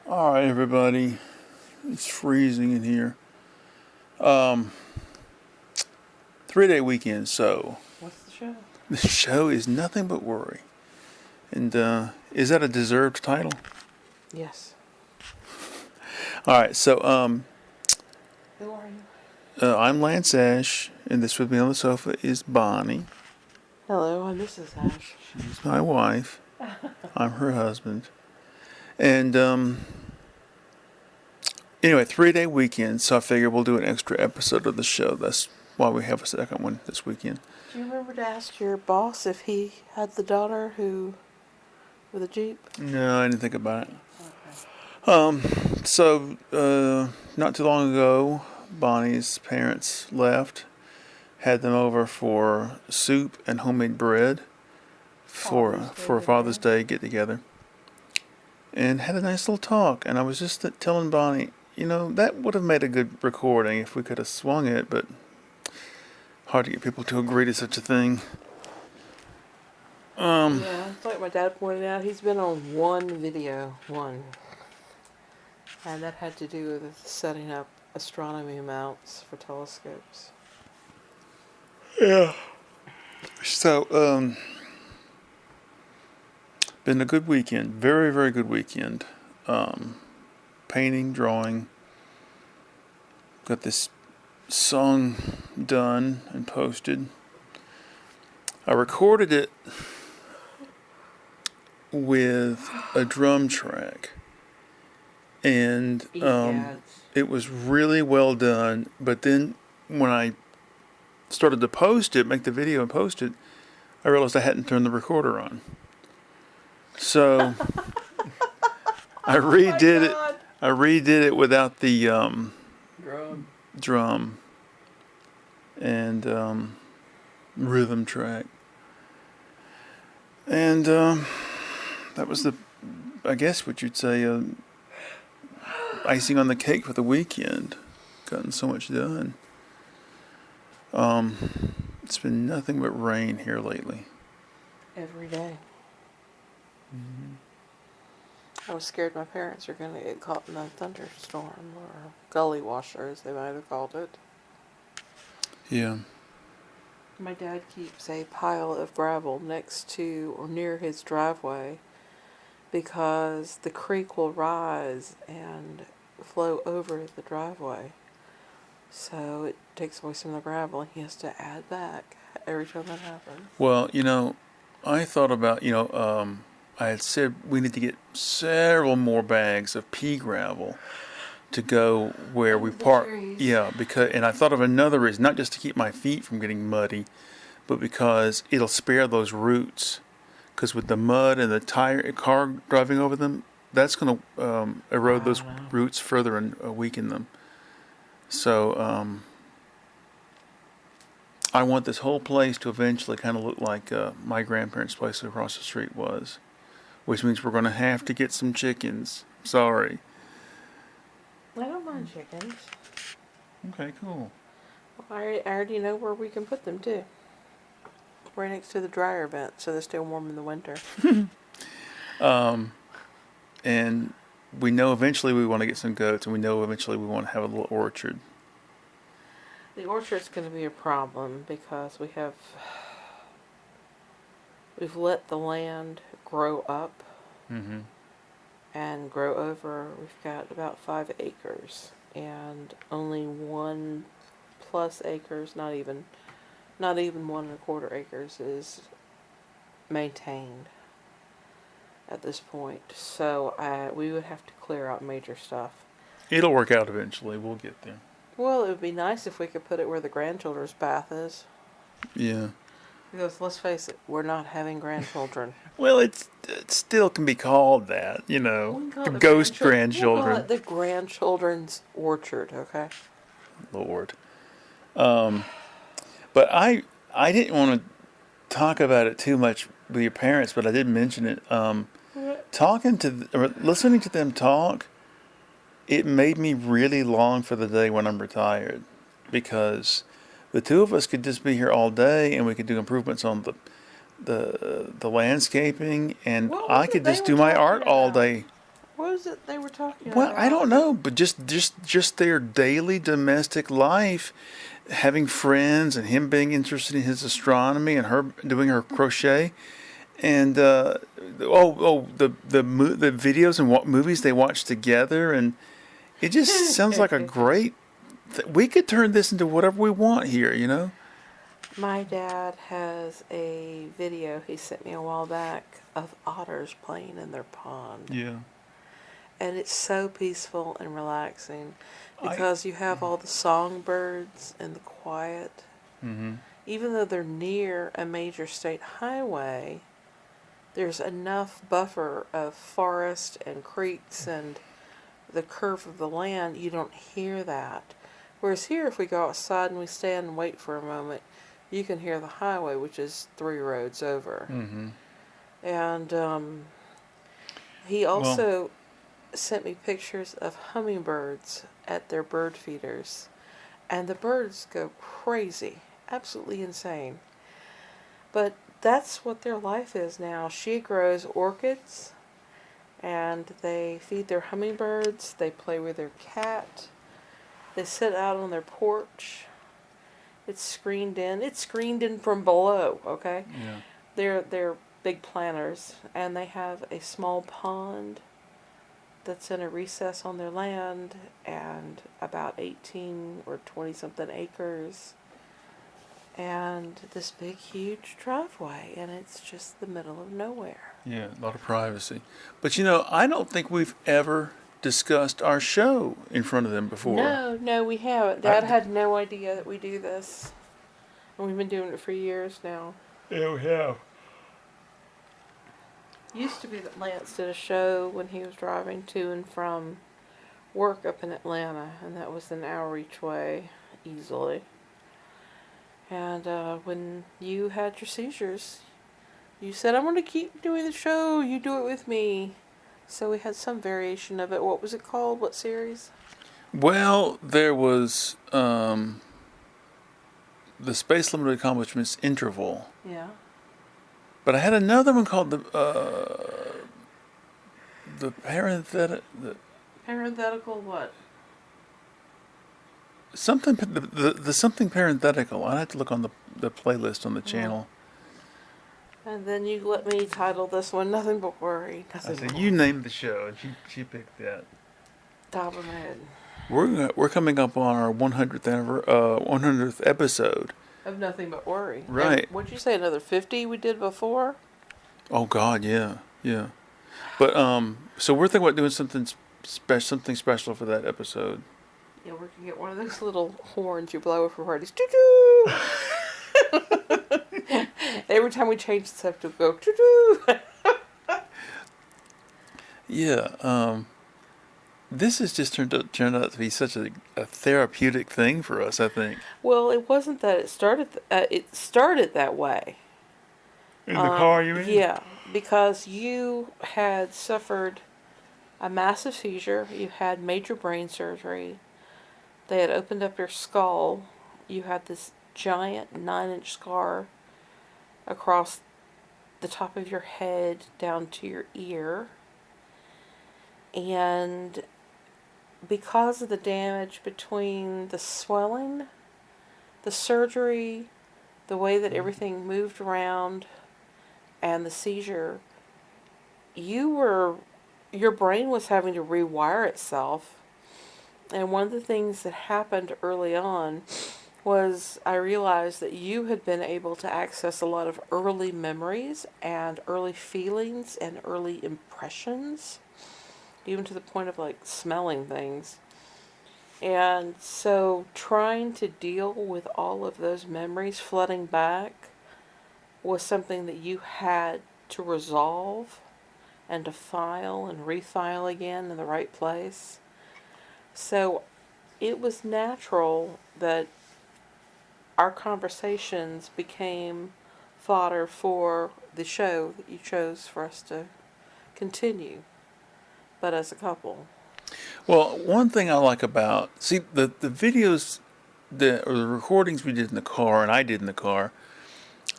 All right, everybody. It's freezing in here. Um, 3-day weekend. So What's the show? the show is nothing but worry. And is that a deserved title? Yes. All right. So Who are you? I'm Lance Ash, and this with me on the sofa is Bonnie. Hello, I'm Mrs. Ash. She's my wife. I'm her husband. And anyway, 3-day weekend. So I figure we'll do an extra episode of the show. That's why we have a second one this weekend. Do you remember to ask your boss if he had the daughter who with a Jeep? No, I didn't think about it. Okay. So, not too long ago, Bonnie's parents left, had them over for soup and homemade bread for Father's Day get together, and had a nice little talk. And I was just telling Bonnie, that would have made a good recording if we could have swung it, but hard to get people to agree to such a thing. Yeah, it's like my dad pointed out, he's been on one video, and that had to do with setting up astronomy mounts for telescopes. Yeah. So, been a good weekend. Very, very good weekend. Painting, drawing. Got this song done and posted. I recorded it with a drum track. And it was really well done. But then when I started to post it, make the video and post it, I realized I hadn't turned the recorder on. So I redid it. I redid it without the drum and rhythm track, and that was I guess what you'd say, icing on the cake for the weekend. Gotten so much done. It's been nothing but rain here lately. Every day. Mm-hmm. I was scared my parents are going to get caught in a thunderstorm, or gully washer, as they might have called it. Yeah. My dad keeps a pile of gravel next to or near his driveway because the creek will rise and flow over the driveway. So it takes away some of the gravel, and he has to add back every time that happens. Well, I thought about, I had said we need to get several more bags of pea gravel to go where we park. Trees. Yeah, and I thought of another reason, not just to keep my feet from getting muddy, but because it'll spare those roots. Because with the mud and the car driving over them, that's going to erode those roots further and weaken them. So I want this whole place to eventually kind of look like my grandparents' place across the street was. Which means we're going to have to get some chickens. Sorry. I don't mind chickens. Okay, cool. I already know where we can put them, too. Right next to the dryer vent, so they stay warm in the winter. And we know eventually we want to get some goats, and we know eventually we want to have a little orchard. The orchard's going to be a problem because we've let the land grow up and grow over. We've got about 5 acres, and only 1+ acres, not even 1¼ acres, is maintained at this point. So we would have to clear out major stuff. It'll work out eventually. We'll get there. Well, it would be nice if we could put it where the grandchildren's path is. Yeah. Because let's face it, we're not having grandchildren. Well, it still can be called that, the ghost grandchildren. We'll call it the grandchildren's orchard, okay? Lord. But I didn't want to talk about it too much with your parents, but I did mention it. Listening to them talk, it made me really long for the day when I'm retired, because the two of us could just be here all day, and we could do improvements on the landscaping, and I could just do my art all day. What was it they were talking Well, I don't about? know, but just their daily domestic life, having friends, and him being interested in his astronomy, and her doing her crochet, and the videos and what movies they watch together, and it just sounds like a great. We could turn this into whatever we want here, you know. My dad has a video he sent me a while back of otters playing in their pond. Yeah. And it's so peaceful and relaxing I. because you have all the songbirds and the quiet. Mm-hmm. Even though they're near a major state highway, there's enough buffer of forest and creeks and the curve of the land, you don't hear that. Whereas here, if we go outside and we stand and wait for a moment, you can hear the highway, which is 3 roads over. Mm-hmm. And he Well, also sent me pictures of hummingbirds at their bird feeders. And the birds go crazy, absolutely insane. But that's what their life is now. She grows orchids, and they feed their hummingbirds, they play with their cat, they sit out on their porch. It's screened in. It's screened in from below, okay? yeah. They're big planters, and they have a small pond that's in a recess on their land, and about 18 or 20 something acres, and this big huge driveway, and it's just the middle of nowhere. Yeah, a lot of privacy. But you know, I don't think we've ever discussed our show in front of them before. No, we haven't. Dad had no idea that we do this, and we've been doing it for years now. Yeah, we have. Used to be that Lance did a show when he was driving to and from work up in Atlanta, and that was an hour each way, easily. And when you had your seizures, you said, I'm going to keep doing the show, you do it with me. So we had some variation of it. What was it called? What series? Well, there was the Space Limited Accomplishments Interval. Yeah. But I had another one called the parenthetic, Parenthetical what? something, the something parenthetical. I had to look on the playlist on the channel. And then you let me title this one Nothing But Worry. I Nothing said, but you named the show, and she picked that. Top of my head. We're coming up on our 100th episode. Of Nothing But Worry. Right. And what'd you say, another 50 we did before? Oh God, yeah. But so we're thinking about doing something special for that episode. Yeah, we're gonna get one of those little horns you blow for parties. Doo-doo! Every time we change the subject, we'll go doo-doo! Yeah. This has just turned out to be such a therapeutic thing for us, I think. Well, it wasn't that it started that way. In the car, you mean? Yeah, because you had suffered a massive seizure, you had major brain surgery, they had opened up your skull, you had this giant 9-inch scar across the top of your head down to your ear, and because of the damage between the swelling, the surgery, the way that everything moved around, and the seizure, your brain was having to rewire itself. And one of the things that happened early on was I realized that you had been able to access a lot of early memories and early feelings and early impressions, even to the point of like smelling things. And so trying to deal with all of those memories flooding back was something that you had to resolve and to file and refile again in the right place. So it was natural that our conversations became fodder for the show that you chose for us to continue, but as a couple. Well, one thing I like about the videos or the recordings we did in the car and I did in the car,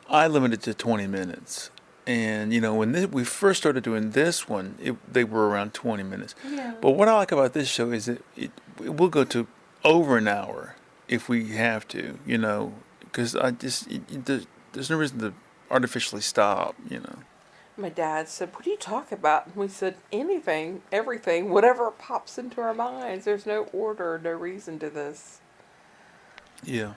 I limited to 20 minutes. And when we first started doing this one, they were around 20 minutes. Yeah. But what I like about this show is that it will go to over an hour if we have to, because there's no reason to artificially stop. My dad said, "What do you talk about?" And we said, "Anything, everything, whatever pops into our minds. There's no order, no reason to this." Yeah.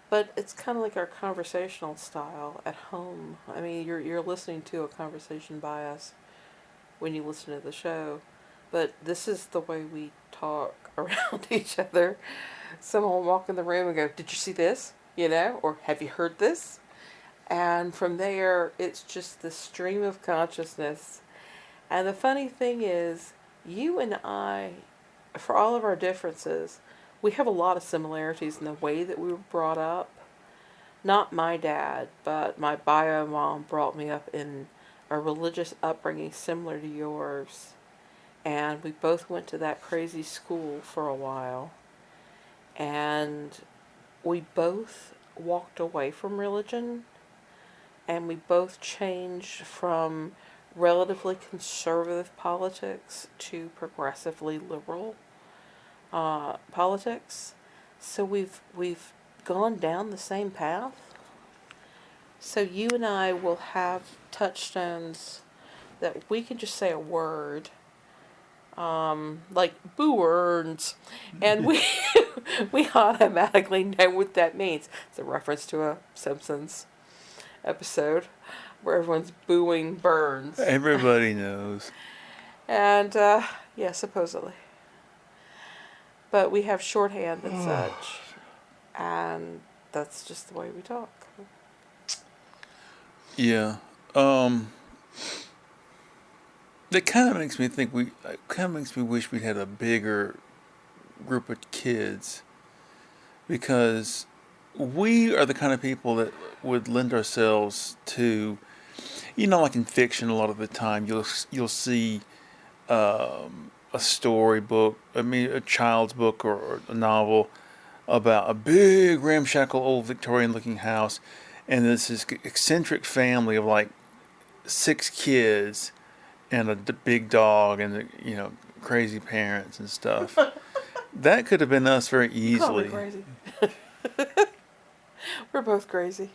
But it's kind of like our conversational style at home. I mean, you're listening to a conversation by us when you listen to the show, but this is the way we talk around each other. Someone will walk in the room and go, "Did you see this?" Or "Have you heard this?" And from there, it's just the stream of consciousness. And the funny thing is, you and I, for all of our differences, we have a lot of similarities in the way that we were brought up. Not my dad, but my bio mom brought me up in a religious upbringing similar to yours. And we both went to that crazy school for a while. And we both walked away from religion. And we both changed from relatively conservative politics to progressively liberal politics. So we've gone down the same path. So you and I will have touchstones that we can just say a word, like "boo earns," and we we automatically know what that means. It's a reference to a Simpsons episode where everyone's booing Burns. Everybody knows. And yeah, supposedly. But we have shorthand and such, and that's just the way we talk. Yeah. That kind of makes me think wish we'd had a bigger group of kids, because we are the kind of people that would lend ourselves to, like in fiction, a lot of the time you'll see a storybook, a child's book or a novel about a big ramshackle old Victorian looking house, and there's this eccentric family of like 6 kids and a big dog and crazy parents and stuff. That could have been us very easily. Crazy. We're both crazy.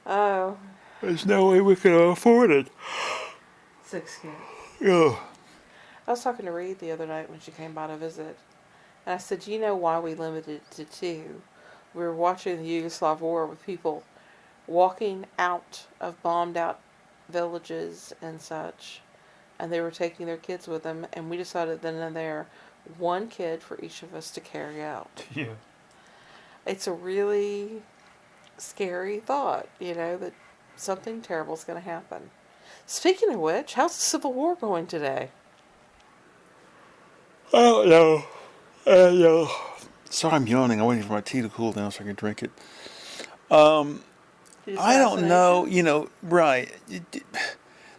Oh. There's no way we could afford it. 6 kids. Yeah. I was talking to Reed the other night when she came by to visit, and I said, "You know why we limited it to 2? We were watching the Yugoslav war with people walking out of bombed out villages and such, and they were taking their kids with them, and we decided then and there 1 kid for each of us to carry out." Yeah. It's a really scary thought, that something terrible is going to happen. Speaking of which, how's the Civil War going today? I don't know. I know. Sorry, I'm yawning. I'm waiting for my tea to cool down so I can drink it. I don't know. Right.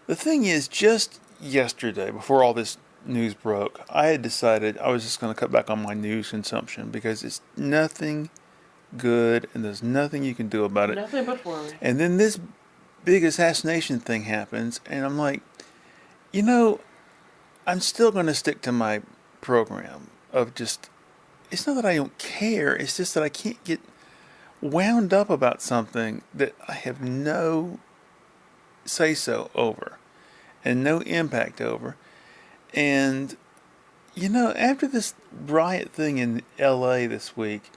The thing is, just yesterday, before all this news broke, I had decided I was just going to cut back on my news consumption because it's nothing good and there's nothing you can do about it. Nothing but worry. And then this big assassination thing happens, and I'm like, I'm still going to stick to my program of just, it's not that I don't care, it's just that I can't get wound up about something that I have no say-so over and no impact over. And, after this riot thing in LA this week,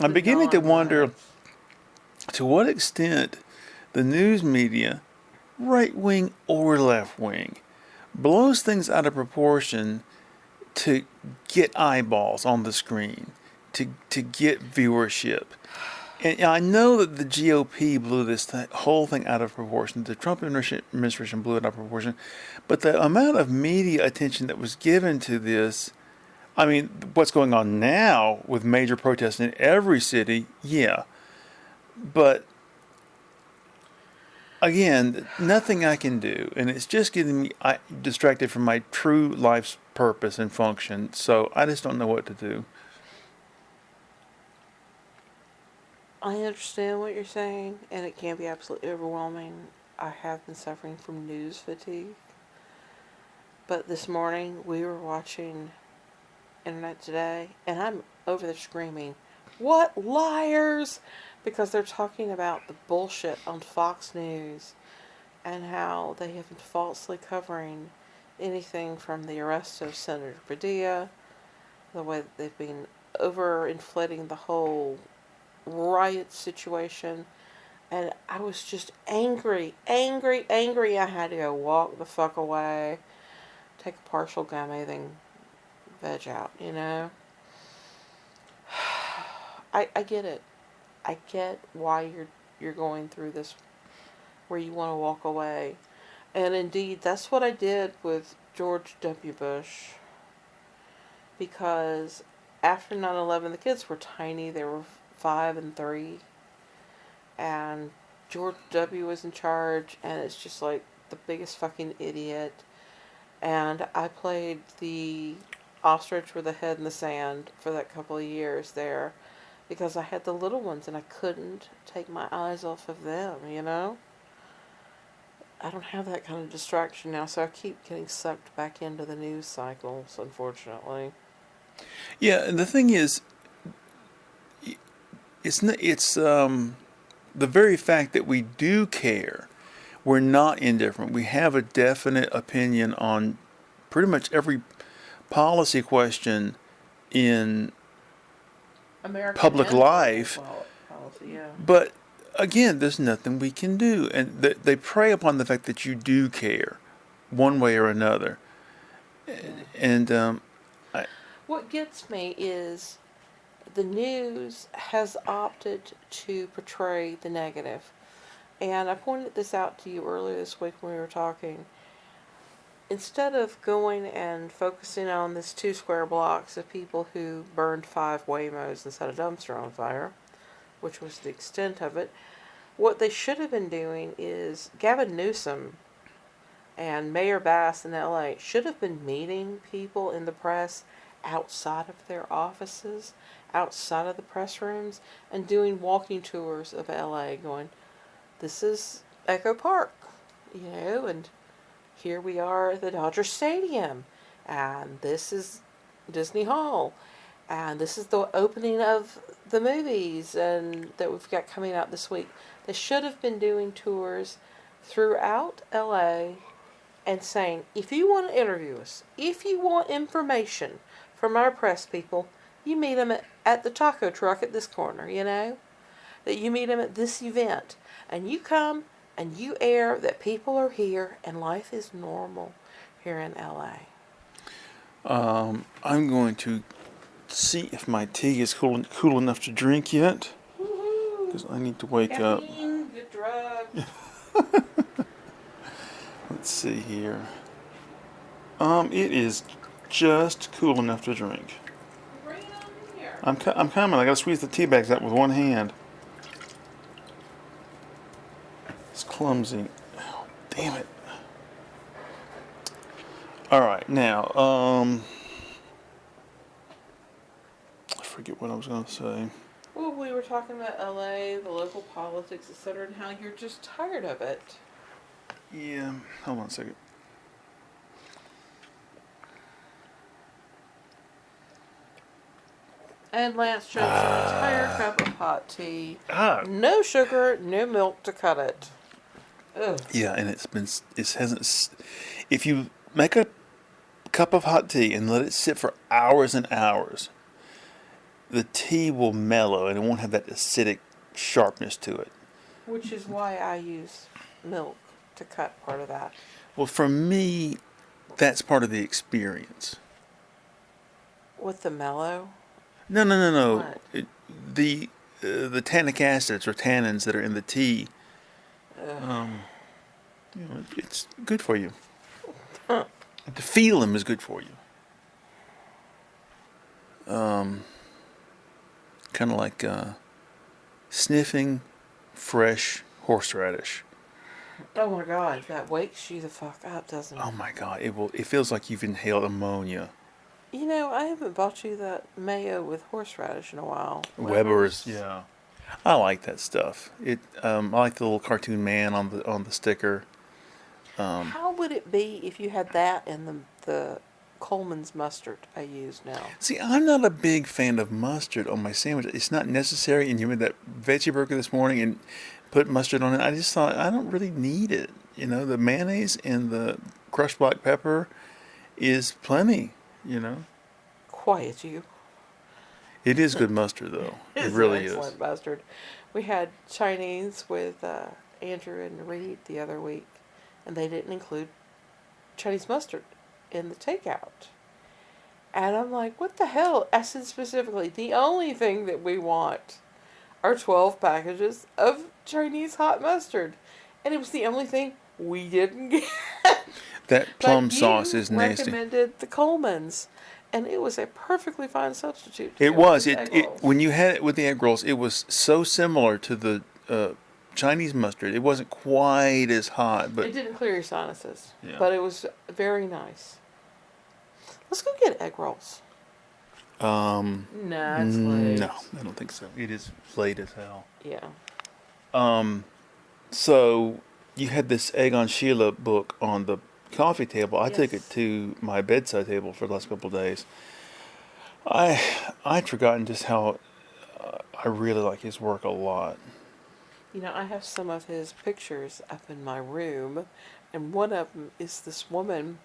I'm beginning to wonder to what extent the news media, right-wing or left-wing, blows things out of proportion to get eyeballs on the screen, to get viewership. And I know that the GOP blew this whole thing out of proportion. The Trump administration blew it out of proportion. But the amount of media attention that was given to this, I mean, what's going on now with major protests in every city, yeah. But, again, nothing I can do. And it's just getting me distracted from my true life's purpose and function. So I just don't know what to do. I understand what you're saying, and it can be absolutely overwhelming. I have been suffering from news fatigue. But this morning we were watching Internet Today, and I'm over there screaming, "What liars!" Because they're talking about the bullshit on Fox News and how they have been falsely covering anything from the arrest of Senator Padilla, the way that they've been overinflating the whole riot situation. And I was just angry, angry, angry. I had to go walk the fuck away, take a partial gummy, then veg out, you know? I get it. I get why you're going through this, where you want to walk away. And indeed, that's what I did with George W. Bush. Because after 9/11, the kids were tiny. They were 5 and 3. And George W. was in charge, and it's just like the biggest fucking idiot. And I played the ostrich with a head in the sand for that couple of years there, because I had the little ones and I couldn't take my eyes off of them, you know? I don't have that kind of distraction now, so I keep getting sucked back into the news cycles, unfortunately. Yeah, and the thing is, it's the very fact that we do care. We're not indifferent. We have a definite opinion on pretty much every policy question in American public and life. policy, yeah. But again, there's nothing we can do. And they prey upon the fact that you do care, one way or another. And What gets me is the news has opted to portray the negative. And I pointed this out to you earlier this week when we were talking. Instead of going and focusing on this 2 square blocks of people who burned 5 Waymos and set a dumpster on fire, which was the extent of it, what they should have been doing is Gavin Newsom and Mayor Bass in LA should have been meeting people in the press outside of their offices, outside of the press rooms, and doing walking tours of LA, going, this is Echo Park, you know, and here we are at the Dodger Stadium, and this is Disney Hall, and this is the opening of the movies and that we've got coming out this week. They should have been doing tours throughout LA and saying, if you want to interview us, if you want information from our press people, you meet them at the taco truck at this corner, you know? That you meet them at this event. And you come and you air that people are here and life is normal here in LA. I'm going to see if my tea is cool enough to drink yet. Because I need to wake up. Caffeine, good drug. Let's see here. It is just cool enough to drink. Bring it on in here. I'm coming. I gotta squeeze the tea bags out with one hand. It's clumsy. Oh, damn it. Alright, now, I forget what I was gonna say. Well, we were talking about LA, the local politics, etc., and how you're just tired of it. Yeah, hold on a second. And Lance drinks an entire cup of hot tea. Ah. No sugar, no milk to cut it. Ugh. Yeah, and if you make a cup of hot tea and let it sit for hours and hours, the tea will mellow and it won't have that acidic sharpness to it. Which is why I use milk to cut part of that. Well, for me, that's part of the experience. With the mellow? No. What? The tannic acids or tannins that are in the tea, it's good for you. Huh. To feel them is good for you. Kind of like sniffing fresh horseradish. Oh my God, that wakes you the fuck up, doesn't it? Oh my God, it feels like you've inhaled ammonia. You know, I haven't bought you that mayo with horseradish in a while. Weber's, yeah. I like that stuff. I like the little cartoon man on the sticker. How would it be if you had that and the Coleman's mustard I use now? See, I'm not a big fan of mustard on my sandwich. It's not necessary. And you made that veggie burger this morning and put mustard on it. I just thought I don't really need it. The mayonnaise and the crushed black pepper is plenty. You know, Quiet you. it is good mustard though. It It's an really excellent is. mustard. We had Chinese with Andrew and Reed the other week, and they didn't include Chinese mustard in the takeout. And I'm like, what the hell? I said specifically, the only thing that we want are 12 packages of Chinese hot mustard. And it was the only thing we didn't get. That But plum sauce you is nasty. recommended the Coleman's, and it was a perfectly fine substitute to It go with was. these It, egg it rolls. when you had it with the egg rolls, it was so similar to the Chinese mustard. It wasn't quite as hot, but It didn't clear your sinuses, yeah. but it was very nice. Let's go get egg rolls. Nah, it's late. No, I don't think so. It is late as hell. Yeah. So you had this Egg on Sheila book on the coffee table. I took it Yes. to my bedside table for the last couple of days. I'd forgotten just how I really like his work a lot. I have some of his pictures up in my room, and one of them is this woman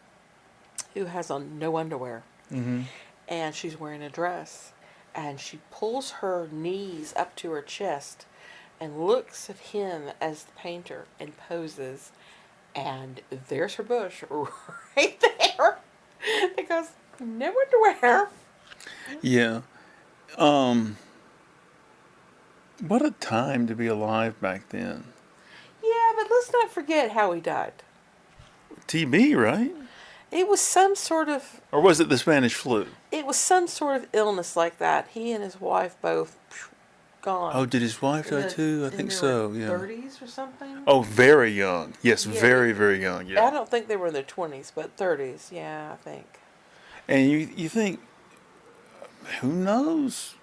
who has on no underwear, Mm-hmm. and she's wearing a dress, and she pulls her knees up to her chest and looks at him as the painter and poses, and there's her bush right there because no underwear. Yeah. What a time to be alive back then. Yeah, but let's not forget how he died. TB, right? It was some sort of Or was it the Spanish flu? illness like that. He and his wife both gone. Oh, did his wife die too? I in think their, so, like, yeah. 30s or something. Oh, very young. Yes, Yeah. very, very young, I yeah. don't think they were in their 20s, but 30s. Yeah, I think. And you think, who knows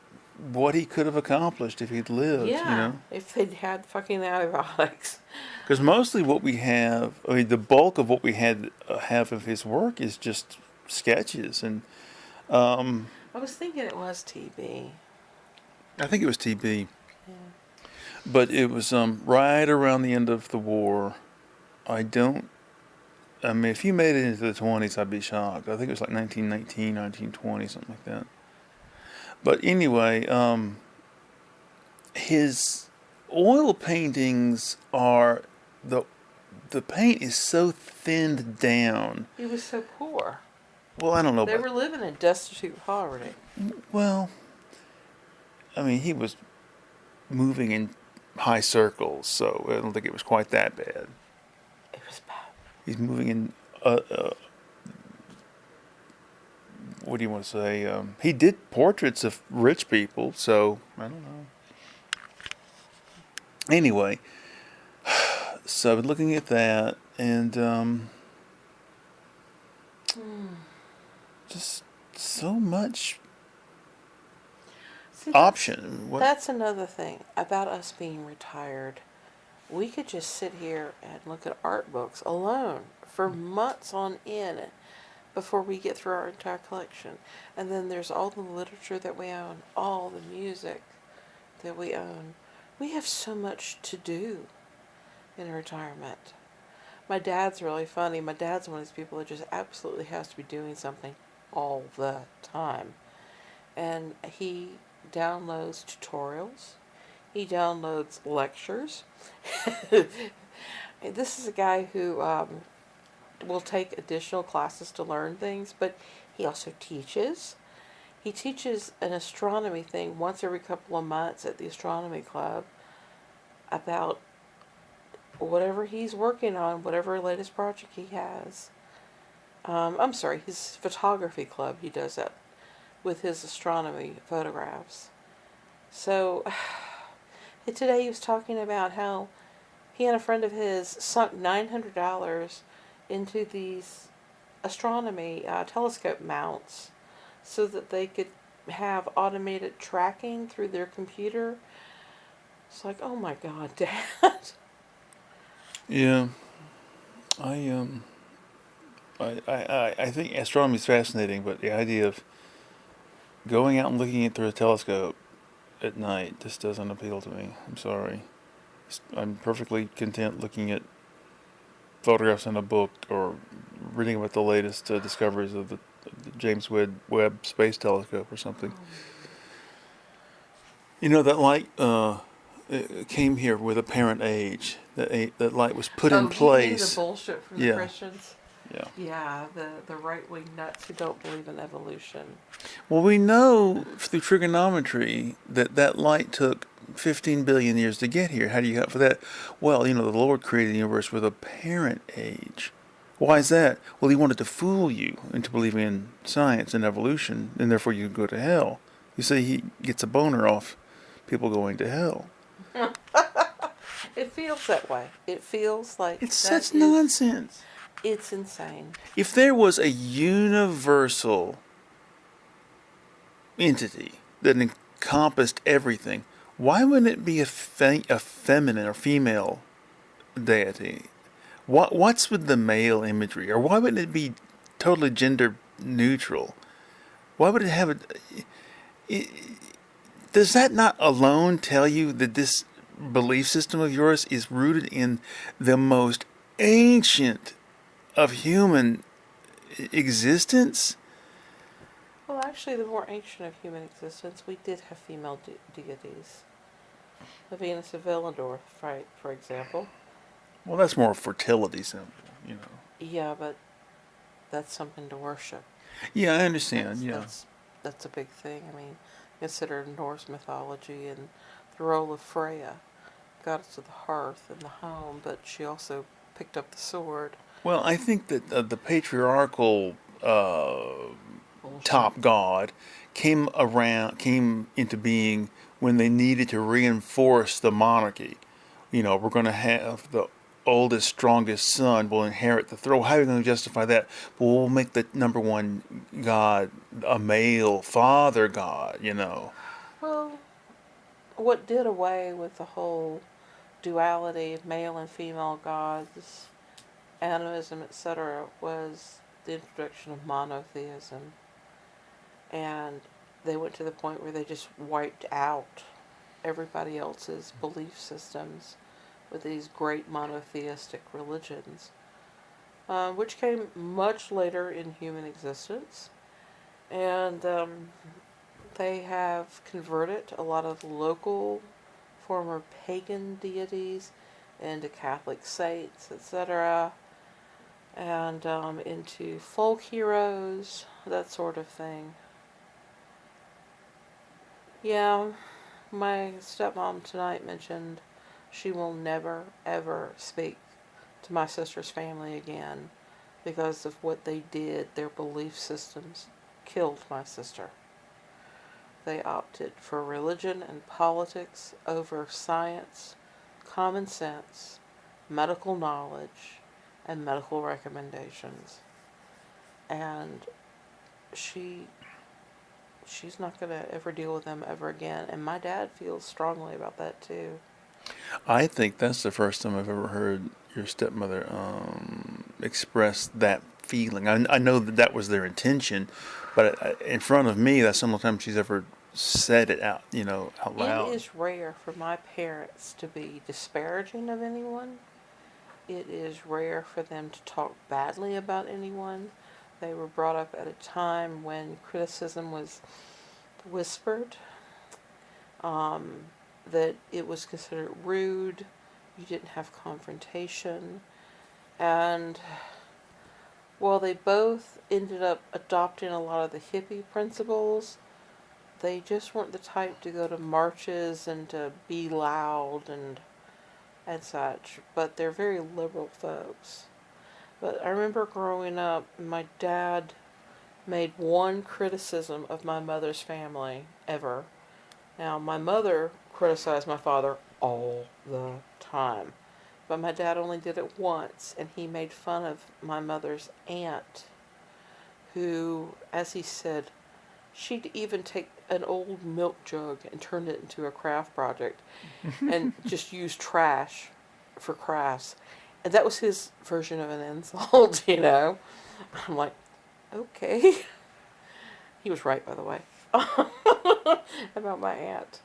what he could have accomplished if he'd lived, Yeah, if they'd had fucking antibiotics. Because mostly what we have, I mean, the bulk of what we have of his work is just sketches, and I was thinking it was TB. I think it was TB. Yeah. But it was right around the end of the war. I mean, if you made it into the 20s, I'd be shocked. I think it was like 1919, 1920, something like that. But anyway, his oil paintings are, the paint is so thinned down. He was so poor. Well, I don't know They about, were living in destitute poverty. well, I mean, he was moving in high circles, so I don't think it was quite that bad. It was bad. He's moving in, what do you want to say? He did portraits of rich people, so I don't know. Anyway, so I was looking at that, and just so much See, option. What? that's another thing about us being retired. We could just sit here and look at art books alone for months on end before we get through our entire collection. And then there's all the literature that we own, all the music that we own. We have so much to do in retirement. My dad's really funny. My dad's one of these people that just absolutely has to be doing something all the time. And he downloads tutorials. He downloads lectures. This is a guy who will take additional classes to learn things, but he also teaches. He teaches an astronomy thing once every couple of months at the astronomy club about whatever he's working on, whatever latest project he has. I'm sorry, his photography club, he does that with his astronomy photographs. So today he was talking about how he and a friend of his sunk $900 into these astronomy telescope mounts so that they could have automated tracking through their computer It's like, oh my God, Dad. Yeah, I I think astronomy is fascinating, but the idea of going out and looking at through a telescope at night just doesn't appeal to me. I'm sorry. I'm perfectly content looking at photographs in a book or reading about the latest discoveries of the James Webb Space Telescope or something. You know that light came here with apparent age. That light was put in Oh, you mean the place. bullshit from the Yeah, Christians? yeah. Yeah, the right wing nuts who don't believe in evolution. Well, we know through trigonometry that that light took 15 billion years to get here. How do you account for that? Well, you know, the Lord created the universe with apparent age. Why is that? Well, he wanted to fool you into believing in science and evolution, and therefore you go to hell. You see, he gets a boner off people going to hell. It feels that way. It feels like It's that such is. nonsense. It's insane. If there was a universal entity that encompassed everything, why wouldn't it be a feminine or female deity? What's with the male imagery? Or why wouldn't it be totally gender neutral? Why would it have it, does that not alone tell you that this belief system of yours is rooted in the most ancient of human existence? Well, actually, the more ancient of human existence, we did have female deities. The Venus of Willendorf, right, for example. Well, that's more a fertility symbol, you know. Yeah, but that's something to worship. Yeah, I understand. That's, Yeah. that's, that's a big thing. I mean, consider Norse mythology and the role of Freya, goddess of the hearth and the home, but she also picked up the sword. Well, I think that the patriarchal Bullshit. top god came into being when they needed to reinforce the monarchy. You know, we're going to have the oldest, strongest son will inherit the throne. How are you going to justify that? Well, we'll make the number one god a male father god. You know. Well, what did away with the whole duality of male and female gods, animism, etc., was the introduction of monotheism. And they went to the point where they just wiped out everybody else's belief systems with these great monotheistic religions, which came much later in human existence. And they have converted a lot of local former pagan deities into Catholic saints, etc., and into folk heroes, that sort of thing. Yeah, my stepmom tonight mentioned she will never, ever speak to my sister's family again because of what they did. Their belief systems killed my sister. They opted for religion and politics over science, common sense, medical knowledge, and medical recommendations. And she she's not going to ever deal with them ever again. And my dad feels strongly about that too. I think that's the first time I've ever heard your stepmother express that feeling. I know that that was their intention, but in front of me, that's the only time she's ever said it out, you know, out It loud. is rare for my parents to be disparaging of anyone. It is rare for them to talk badly about anyone. They were brought up at a time when criticism was whispered, that it was considered rude, you didn't have confrontation, and while they both ended up adopting a lot of the hippie principles, they just weren't the type to go to marches and to be loud and such. But they're very liberal folks. But I remember growing up, my dad made one criticism of my mother's family ever. Now, my mother criticized my father all the time. But my dad only did it once, and he made fun of my mother's aunt, who, as he said, She'd even take an old milk jug and turn it into a craft project and just use trash for crafts. And that was his version of an insult, you know. I'm like, okay. He was right, by the way, about my aunt.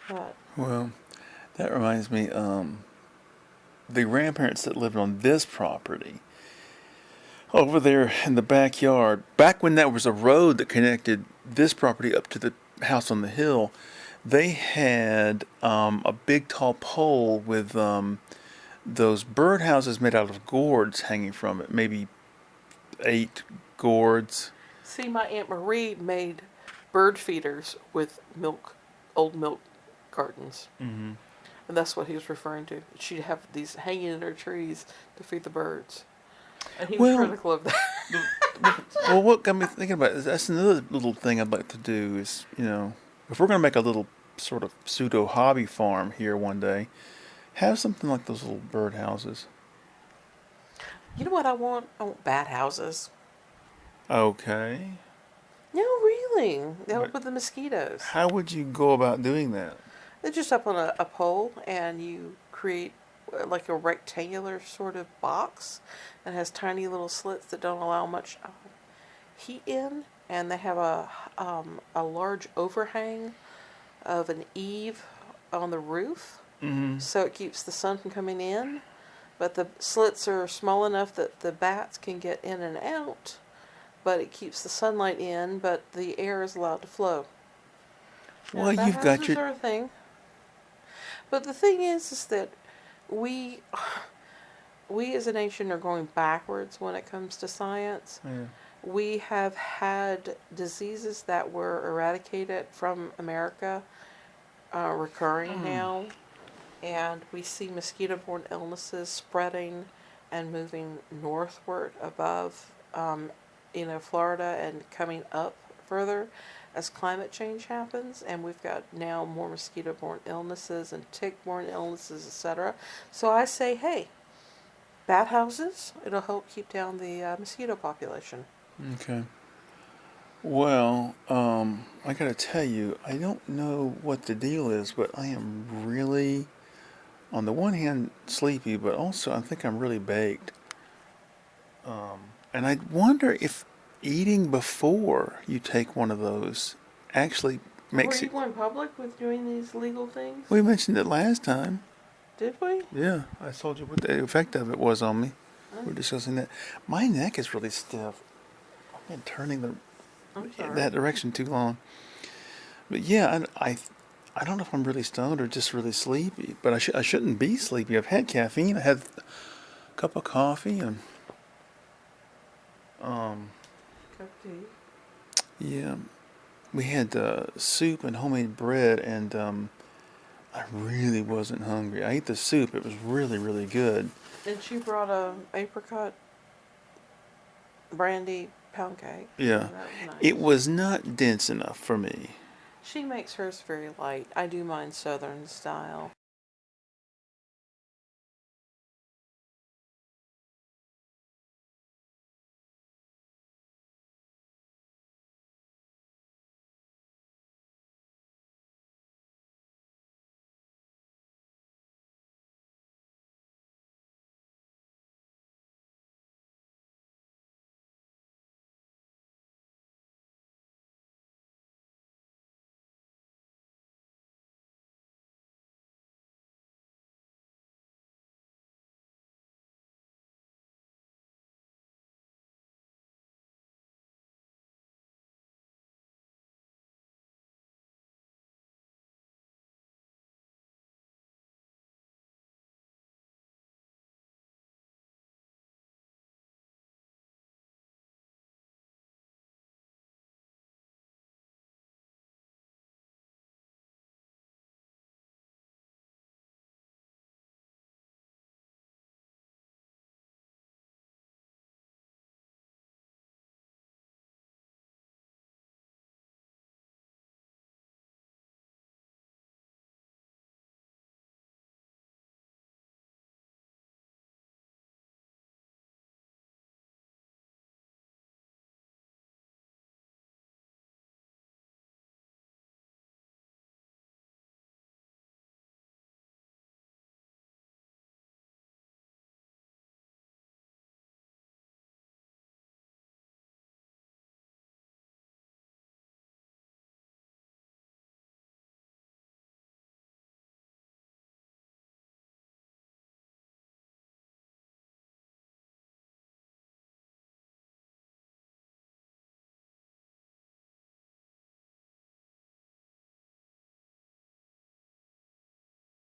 But Well, that reminds me, the grandparents that lived on this property, over there in the backyard, back when that was a road that connected this property up to the house on the hill, they had a big tall pole with those birdhouses made out of gourds hanging from it, maybe 8 gourds. see, my Aunt Marie made bird feeders with old milk cartons. Mm-hmm. And that's what he was referring to. She'd have these hanging in her trees to feed the birds. And he was Well, critical of that. well, what got me thinking about it, that's another little thing I'd like to do is, if we're going to make a little sort of pseudo hobby farm here one day, have something like those little bird houses. You know what I want? I want bat houses. Okay. No, really. They help But with the mosquitoes. how would you go about doing that? They're just up on a pole, and you create like a rectangular sort of box and has tiny little slits that don't allow much heat in, and they have a large overhang of an eave on the roof, Mm-hmm. so it keeps the sun from coming in. But the slits are small enough that the bats can get in and out, but it keeps the sunlight in, but the air is allowed to flow. Well, Bat you've got houses your. are a thing. But the thing is that we we as a nation are going backwards when it comes to science. Yeah. We have had diseases that were eradicated from America recurring now, and we see mosquito-borne illnesses spreading and moving northward above, Florida and coming up further as climate change happens, and we've got now more mosquito-borne illnesses and tick-borne illnesses, etc. So I say, hey, bat houses, it'll help keep down the mosquito population. Okay. Well, I gotta tell you, I don't know what the deal is, but I am really, on the one hand, sleepy, but also I think I'm really baked. And I wonder if eating before you take one of those actually Were makes you it. going public with doing these legal things? We mentioned it last time. Did we? Yeah, I told you what the effect of it was on me. Oh, We're discussing that. My neck is really stiff. I've been turning I'm sorry. that direction too long. But yeah, I don't know if I'm really stoned or just really sleepy. But I shouldn't be sleepy. I've had caffeine. I had a cup of coffee and Cup of tea. yeah, we had soup and homemade bread, and I really wasn't hungry. I ate the soup. It was really really good. And she brought a apricot brandy pound cake. Yeah, That was nice. it was not dense enough for me. She makes hers very light. I do mine Southern style.